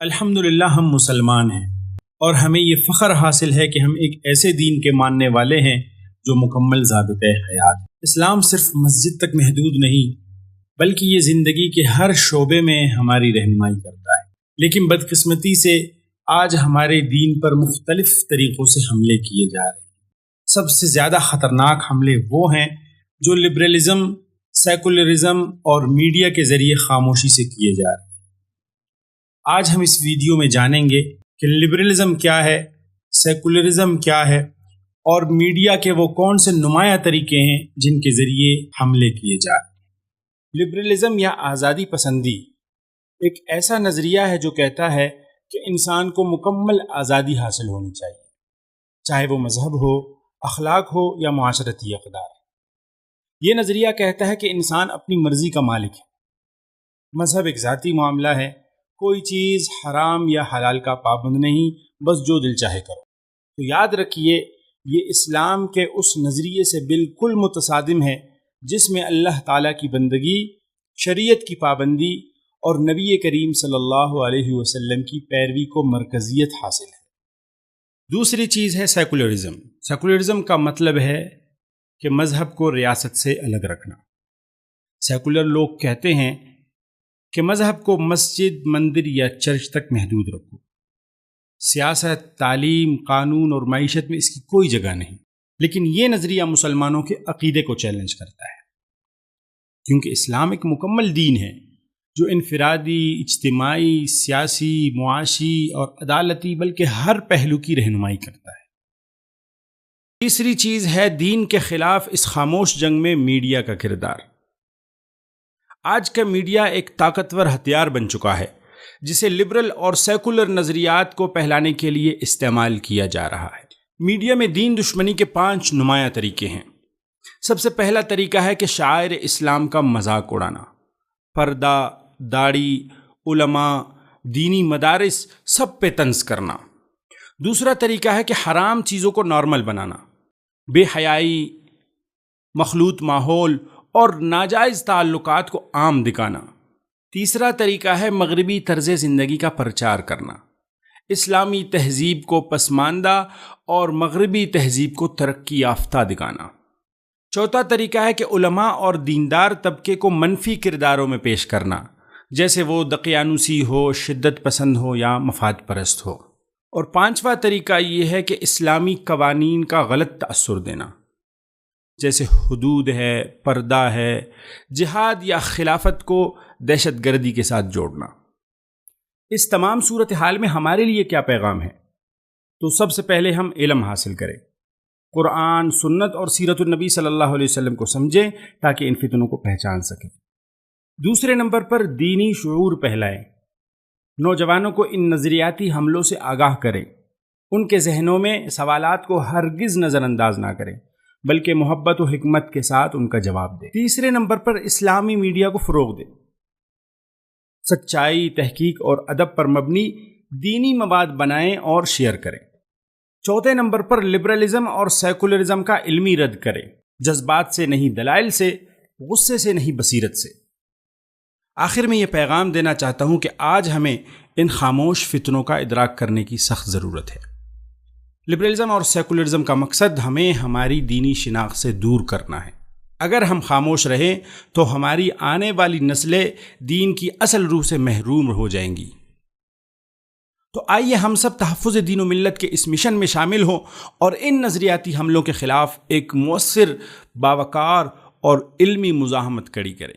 الحمدللہ ہم مسلمان ہیں اور ہمیں یہ فخر حاصل ہے کہ ہم ایک ایسے دین کے ماننے والے ہیں جو مکمل ضابطۂ حیات ہے۔ اسلام صرف مسجد تک محدود نہیں بلکہ یہ زندگی کے ہر شعبے میں ہماری رہنمائی کرتا ہے، لیکن بدقسمتی سے آج ہمارے دین پر مختلف طریقوں سے حملے کیے جا رہے ہیں۔ سب سے زیادہ خطرناک حملے وہ ہیں جو لبرلزم، سیکولرزم اور میڈیا کے ذریعے خاموشی سے کیے جا رہے ہیں۔ آج ہم اس ویڈیو میں جانیں گے کہ لبرلزم کیا ہے، سیکولرزم کیا ہے اور میڈیا کے وہ کون سے نمایاں طریقے ہیں جن کے ذریعے حملے کیے جا رہے ہیں۔ لبرلزم یا آزادی پسندی ایک ایسا نظریہ ہے جو کہتا ہے کہ انسان کو مکمل آزادی حاصل ہونی چاہیے، چاہے وہ مذہب ہو، اخلاق ہو یا معاشرتی اقدار۔ یہ نظریہ کہتا ہے کہ انسان اپنی مرضی کا مالک ہے۔ مذہب ایک ذاتی معاملہ ہے، کوئی چیز حرام یا حلال کا پابند نہیں، بس جو دل چاہے کرو۔ تو یاد رکھیے، یہ اسلام کے اس نظریے سے بالکل متصادم ہے جس میں اللہ تعالیٰ کی بندگی، شریعت کی پابندی اور نبی کریم صلی اللہ علیہ وسلم کی پیروی کو مرکزیت حاصل ہے۔ دوسری چیز ہے سیکولرزم۔ سیکولرزم کا مطلب ہے کہ مذہب کو ریاست سے الگ رکھنا۔ سیکولر لوگ کہتے ہیں کہ مذہب کو مسجد، مندر یا چرچ تک محدود رکھو۔ سیاست، تعلیم، قانون اور معیشت میں اس کی کوئی جگہ نہیں۔ لیکن یہ نظریہ مسلمانوں کے عقیدے کو چیلنج کرتا ہے، کیونکہ اسلام ایک مکمل دین ہے جو انفرادی، اجتماعی، سیاسی، معاشی اور عدالتی بلکہ ہر پہلو کی رہنمائی کرتا ہے۔ تیسری چیز ہے دین کے خلاف اس خاموش جنگ میں میڈیا کا کردار۔ آج کا میڈیا ایک طاقتور ہتھیار بن چکا ہے جسے لبرل اور سیکولر نظریات کو پھیلانے کے لیے استعمال کیا جا رہا ہے۔ میڈیا میں دین دشمنی کے 5 نمایاں طریقے ہیں۔ سب سے پہلا طریقہ ہے کہ شعائر اسلام کا مذاق اڑانا۔ پردہ، داڑھی، علماء، دینی مدارس سب پہ طنز کرنا۔ دوسرا طریقہ ہے کہ حرام چیزوں کو نارمل بنانا، بے حیائی، مخلوط ماحول اور ناجائز تعلقات کو عام دکھانا۔ تیسرا طریقہ ہے مغربی طرز زندگی کا پرچار کرنا، اسلامی تہذیب کو پسماندہ اور مغربی تہذیب کو ترقی یافتہ دکھانا۔ چوتھا طریقہ ہے کہ علماء اور دیندار طبقے کو منفی کرداروں میں پیش کرنا، جیسے وہ دقیانوسی ہو، شدت پسند ہو یا مفاد پرست ہو۔ اور پانچواں طریقہ یہ ہے کہ اسلامی قوانین کا غلط تأثر دینا، جیسے حدود ہے، پردہ ہے، جہاد یا خلافت کو دہشت گردی کے ساتھ جوڑنا۔ اس تمام صورتحال میں ہمارے لیے کیا پیغام ہے؟ تو سب سے پہلے ہم علم حاصل کریں، قرآن، سنت اور سیرت النبی صلی اللہ علیہ وسلم کو سمجھیں تاکہ ان فتنوں کو پہچان سکیں۔ دوسرے نمبر پر دینی شعور پھیلائیں، نوجوانوں کو ان نظریاتی حملوں سے آگاہ کریں، ان کے ذہنوں میں سوالات کو ہرگز نظر انداز نہ کریں بلکہ محبت و حکمت کے ساتھ ان کا جواب دیں۔ تیسرے نمبر پر اسلامی میڈیا کو فروغ دیں، سچائی، تحقیق اور ادب پر مبنی دینی مواد بنائیں اور شیئر کریں۔ چوتھے نمبر پر لبرلزم اور سیکولرزم کا علمی رد کریں، جذبات سے نہیں، دلائل سے، غصے سے نہیں، بصیرت سے۔ آخر میں یہ پیغام دینا چاہتا ہوں کہ آج ہمیں ان خاموش فتنوں کا ادراک کرنے کی سخت ضرورت ہے۔ لبرلزم اور سیکولرزم کا مقصد ہمیں ہماری دینی شناخت سے دور کرنا ہے۔ اگر ہم خاموش رہیں تو ہماری آنے والی نسلیں دین کی اصل روح سے محروم ہو جائیں گی۔ تو آئیے ہم سب تحفظ دین و ملت کے اس مشن میں شامل ہوں اور ان نظریاتی حملوں کے خلاف ایک مؤثر، باوقار اور علمی مزاحمت کھڑی کریں۔